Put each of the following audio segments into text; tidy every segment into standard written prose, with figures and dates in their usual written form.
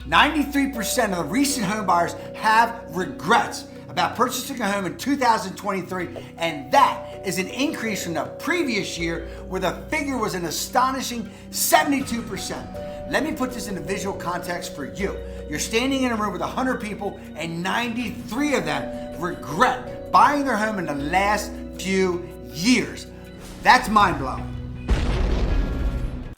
93% of the recent home buyers have regrets about purchasing a home in 2023, and that is an increase from the previous year where the figure was an astonishing 72%. Let me put this in a visual context for you. You're standing in a room with 100 people and 93 of them regret buying their home in the last few years. That's mind-blowing.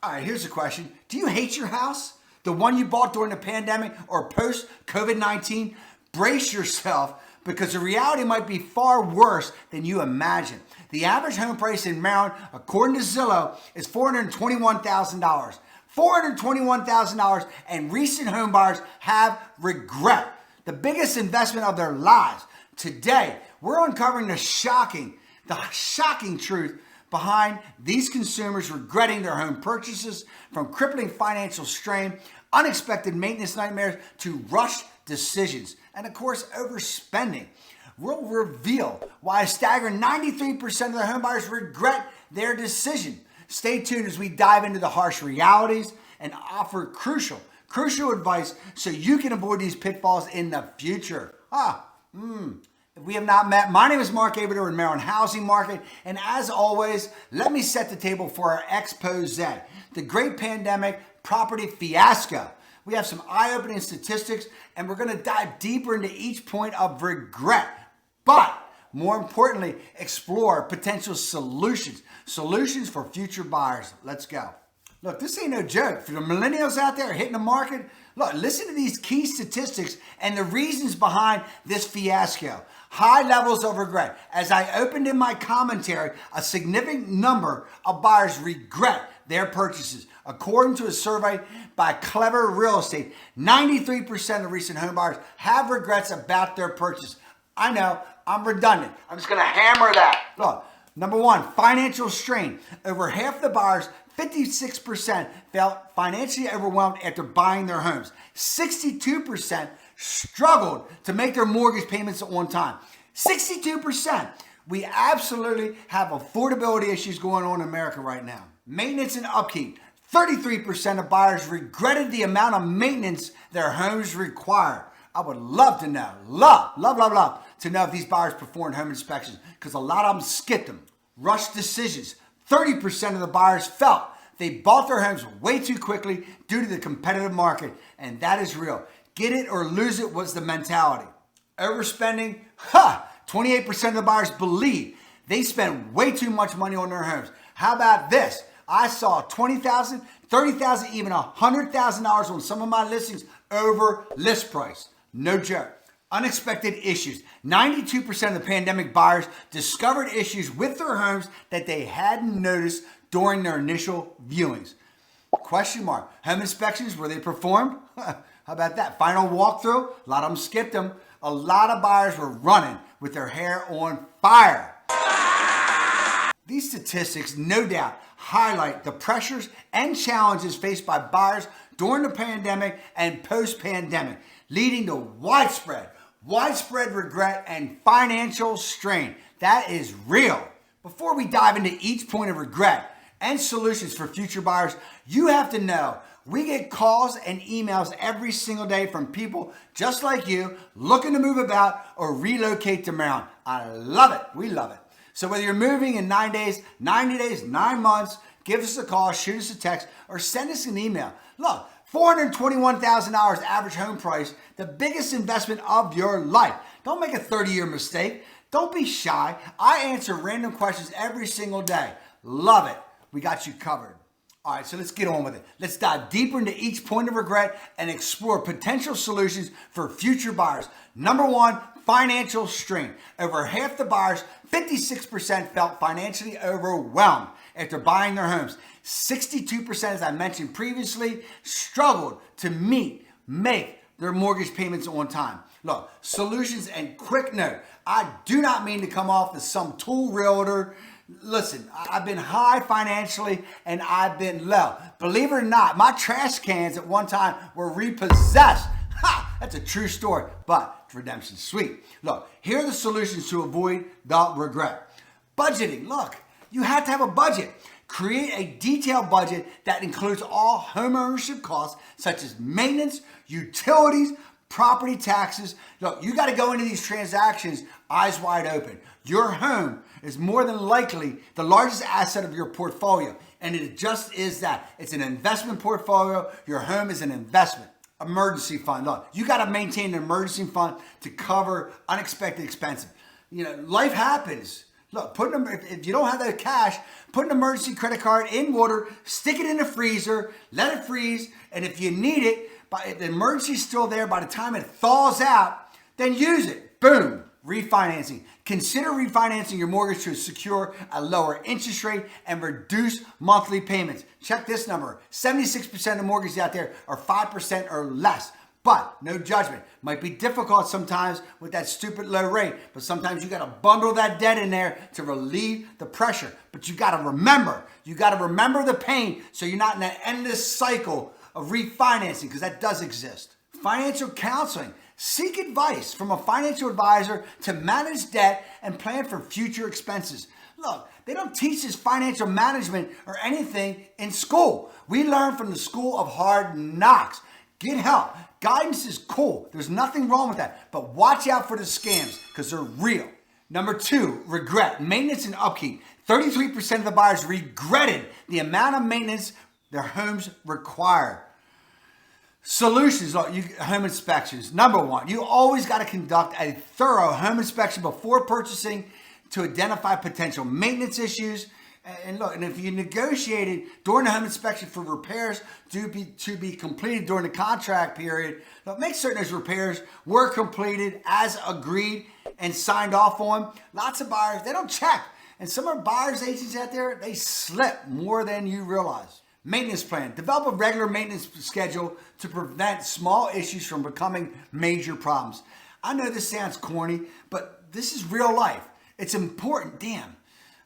All right, here's a question. Do you hate your house? The one you bought during the pandemic or post-COVID-19? Brace yourself, because the reality might be far worse than you imagine. The average home price in Maryland, according to Zillow, is $421,000. $421,000, and recent home buyers have regret, the biggest investment of their lives. Today, we're uncovering the shocking truth behind these consumers regretting their home purchases, from crippling financial strain, unexpected maintenance nightmares, to rushed decisions, and of course, overspending. We'll reveal why a staggering 93% of the home buyers regret their decision. Stay tuned as we dive into the harsh realities and offer crucial advice so you can avoid these pitfalls in the future. If we have not met, my name is Mark Abram in Maryland housing market, and as always, let me set the table for our expose, the great pandemic property fiasco. We have some eye-opening statistics, and we're going to dive deeper into each point of regret, but more importantly, explore potential solutions for future buyers. Let's go. Look, this ain't no joke. For the millennials out there hitting the market, look, listen to these key statistics and the reasons behind this fiasco. High levels of regret. As I opened in my commentary, a significant number of buyers regret their purchases. According to a survey by Clever Real Estate, 93% of recent home buyers have regrets about their purchase. I know, I'm redundant. I'm just going to hammer that. Look, number one, financial strain. Over half the buyers, 56%, felt financially overwhelmed after buying their homes. 62% struggled to make their mortgage payments on time. 62%. We absolutely have affordability issues going on in America right now. Maintenance and upkeep. 33% of buyers regretted the amount of maintenance their homes require. I would love to know, love to know if these buyers performed home inspections, because a lot of them skipped them. Rushed decisions. 30% of the buyers felt they bought their homes way too quickly due to the competitive market, and that is real. Get it or lose it was the mentality. Overspending, 28% of the buyers believe they spent way too much money on their homes. How about this? I saw $20,000, $30,000, even $100,000 on some of my listings over list price. No joke. Unexpected issues. 92% of the pandemic buyers discovered issues with their homes that they hadn't noticed during their initial viewings. Question mark. Home inspections, were they performed? How about that? Final walkthrough? A lot of them skipped them. A lot of buyers were running with their hair on fire. These statistics, no doubt, highlight the pressures and challenges faced by buyers during the pandemic and post-pandemic, leading to widespread regret and financial strain. That is real. Before we dive into each point of regret and solutions for future buyers, you have to know we get calls and emails every single day from people just like you looking to move about or relocate to Maryland. I love it. We love it. So whether you're moving in 9 days, 90 days, 9 months, give us a call, shoot us a text, or send us an email. Look, $421,000 average home price, the biggest investment of your life. Don't make a 30-year mistake. Don't be shy. I answer random questions every single day. Love it. We got you covered. All right, so let's get on with it. Let's dive deeper into each point of regret and explore potential solutions for future buyers. Number one, financial strain. Over half the buyers, 56%, felt financially overwhelmed after buying their homes. 62%, as I mentioned previously, struggled to make their mortgage payments on time. Look, solutions, and quick note, I do not mean to come off as some tool realtor. Listen, I've been high financially and I've been low. Believe it or not, my trash cans at one time were repossessed. That's a true story, but redemption's sweet. Look, here are the solutions to avoid the regret. Budgeting. Look, you have to have a budget. Create a detailed budget that includes all home ownership costs, such as maintenance, utilities, property taxes. Look, you got to go into these transactions eyes wide open. Your home is more than likely the largest asset of your portfolio, and it just is that. It's an investment portfolio. Your home is an investment. Emergency fund. Look, you got to maintain an emergency fund to cover unexpected expenses. Life happens. Look, if you don't have that cash, put an emergency credit card in water, stick it in the freezer, let it freeze, and if you need it, if the emergency's still there, by the time it thaws out, then use it. Boom. Refinancing. Consider refinancing your mortgage to secure a lower interest rate and reduce monthly payments. Check this number. 76% of mortgages out there are 5% or less. But no judgment. Might be difficult sometimes with that stupid low rate, but sometimes you got to bundle that debt in there to relieve the pressure. But you got to remember the pain so you're not in that endless cycle of refinancing, because that does exist. Financial counseling. Seek advice from a financial advisor to manage debt and plan for future expenses. Look, they don't teach this financial management or anything in school. We learn from the school of hard knocks. Get help. Guidance is cool. There's nothing wrong with that. But watch out for the scams, because they're real. Number 2, regret. Maintenance and upkeep. 33% of the buyers regretted the amount of maintenance their homes required. Solutions, home inspections. Number 1, you always got to conduct a thorough home inspection before purchasing to identify potential maintenance issues. And if you negotiated during the home inspection for repairs to be completed during the contract period, make certain those repairs were completed as agreed and signed off on. Lots of buyers, they don't check. And some of our buyers agents out there, they slip more than you realize. Maintenance plan. Develop a regular maintenance schedule to prevent small issues from becoming major problems. I know this sounds corny, but this is real life. It's important. Damn,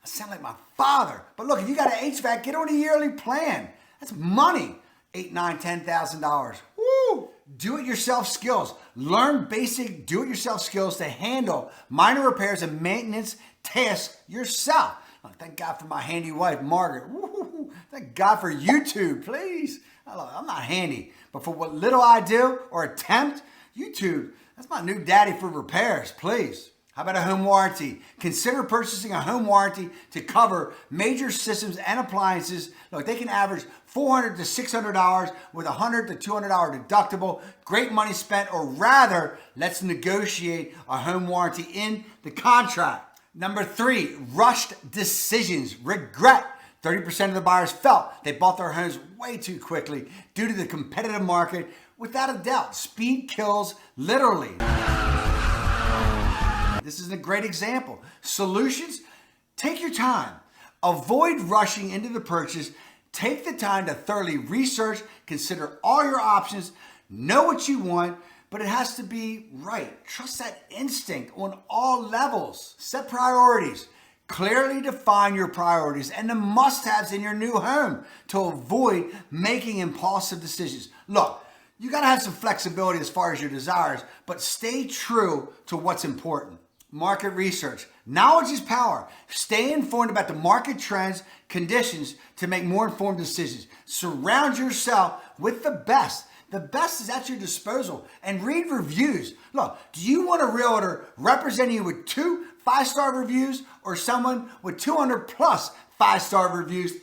I sound like my father. But look, if you got an HVAC, get on a yearly plan. That's money. $8,000, $9,000, $10,000. Woo! Do-it-yourself skills. Learn basic do-it-yourself skills to handle minor repairs and maintenance tasks yourself. Oh, thank God for my handy wife, Margaret. Woo-hoo-hoo. Thank God for YouTube, please. I'm not handy, but for what little I do or attempt, YouTube, that's my new daddy for repairs, please. How about a home warranty? Consider purchasing a home warranty to cover major systems and appliances. Look, they can average $400 to $600 with a $100 to $200 deductible. Great money spent, or rather, let's negotiate a home warranty in the contract. Number 3, rushed decisions. Regret. 30% of the buyers felt they bought their homes way too quickly due to the competitive market. Without a doubt, speed kills literally. This is a great example. Solutions, take your time. Avoid rushing into the purchase. Take the time to thoroughly research, consider all your options, know what you want, but it has to be right. Trust that instinct on all levels. Set priorities. Clearly define your priorities and the must-haves in your new home to avoid making impulsive decisions. Look, you got to have some flexibility as far as your desires, but stay true to what's important. Market research. Knowledge is power. Stay informed about the market trends, conditions to make more informed decisions. Surround yourself with the best. The best is at your disposal. And read reviews. Look, do you want a realtor representing you with 2 5-star reviews or someone with 200 plus 5-star reviews?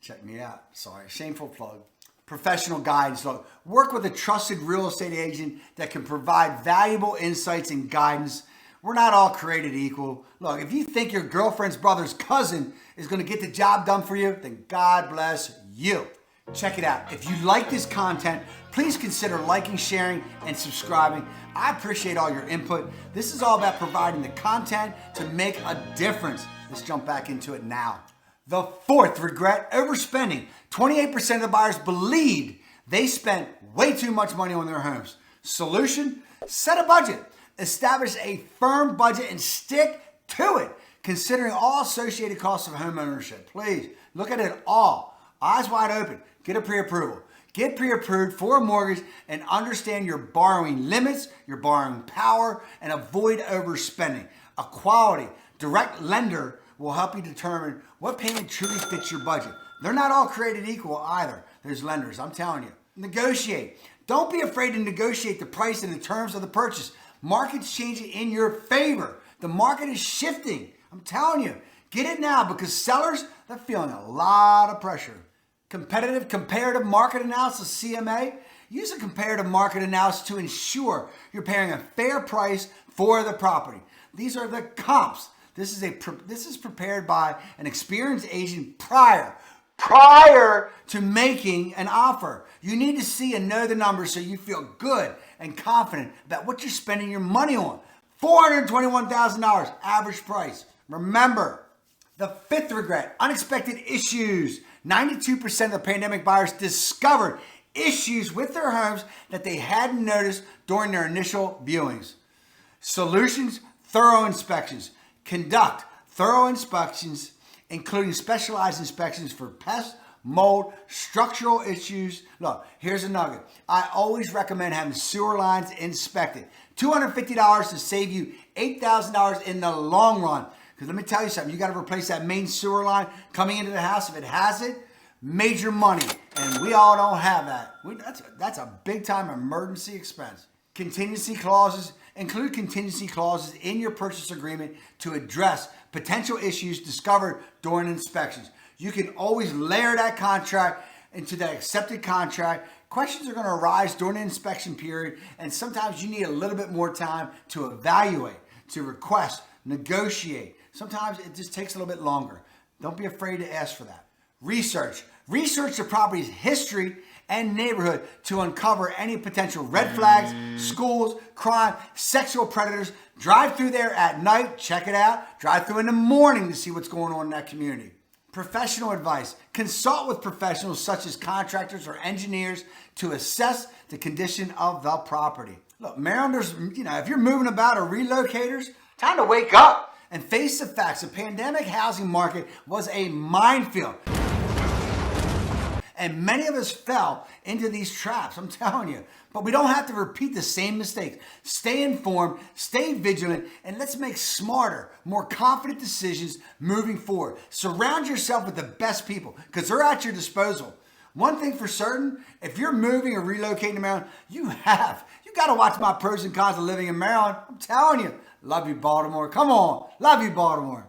Check me out. Sorry, shameful plug. Professional guidance. Look, work with a trusted real estate agent that can provide valuable insights and guidance. We're not all created equal. Look, if you think your girlfriend's brother's cousin is going to get the job done for you, then God bless you. Check it out. If you like this content, please consider liking, sharing, and subscribing. I appreciate all your input. This is all about providing the content to make a difference. Let's jump back into it now. The 4th regret, overspending. 28% of the buyers believed they spent way too much money on their homes. Solution, set a budget. Establish a firm budget and stick to it, considering all associated costs of home ownership. Please look at it all. Eyes wide open. Get a pre-approval. Get pre-approved for a mortgage and understand your borrowing limits, your borrowing power, and avoid overspending. A quality, direct lender will help you determine what payment truly fits your budget. They're not all created equal either. There's lenders, I'm telling you. Negotiate. Don't be afraid to negotiate the price and the terms of the purchase. Market's changing in your favor. The market is shifting. I'm telling you. Get it now because sellers, they're feeling a lot of pressure. Comparative market analysis, CMA. Use a comparative market analysis to ensure you're paying a fair price for the property. These are the comps. This is prepared by an experienced agent prior to making an offer. You need to see and know the numbers so you feel good and confident about what you're spending your money on. $421,000 average price. Remember, the fifth regret, unexpected issues. 92% of the pandemic buyers discovered issues with their homes that they hadn't noticed during their initial viewings. Solutions, thorough inspections. Conduct thorough inspections, including specialized inspections for pests, mold, structural issues. Look, here's a nugget. I always recommend having sewer lines inspected. $250 to save you $8,000 in the long run. Because let me tell you something, you got to replace that main sewer line coming into the house. If it has it, major money. And we all don't have that. That's a big time emergency expense. Contingency clauses. Include contingency clauses in your purchase agreement to address potential issues discovered during inspections. You can always layer that contract into that accepted contract. Questions are going to arise during the inspection period, and sometimes you need a little bit more time to evaluate, to request, negotiate. Sometimes it just takes a little bit longer. Don't be afraid to ask for that. Research. Research the property's history and neighborhood to uncover any potential red flags, schools, crime, sexual predators. Drive through there at night, check it out. Drive through in the morning to see what's going on in that community. Professional advice. Consult with professionals such as contractors or engineers to assess the condition of the property. Look, Marylanders, if you're moving about or relocators, time to wake up and face the facts. The pandemic housing market was a minefield. And many of us fell into these traps, I'm telling you. But we don't have to repeat the same mistakes. Stay informed, stay vigilant, and let's make smarter, more confident decisions moving forward. Surround yourself with the best people because they're at your disposal. One thing for certain, if you're moving or relocating to Maryland, you got to watch my pros and cons of living in Maryland. I'm telling you. Love you, Baltimore. Come on. Love you, Baltimore.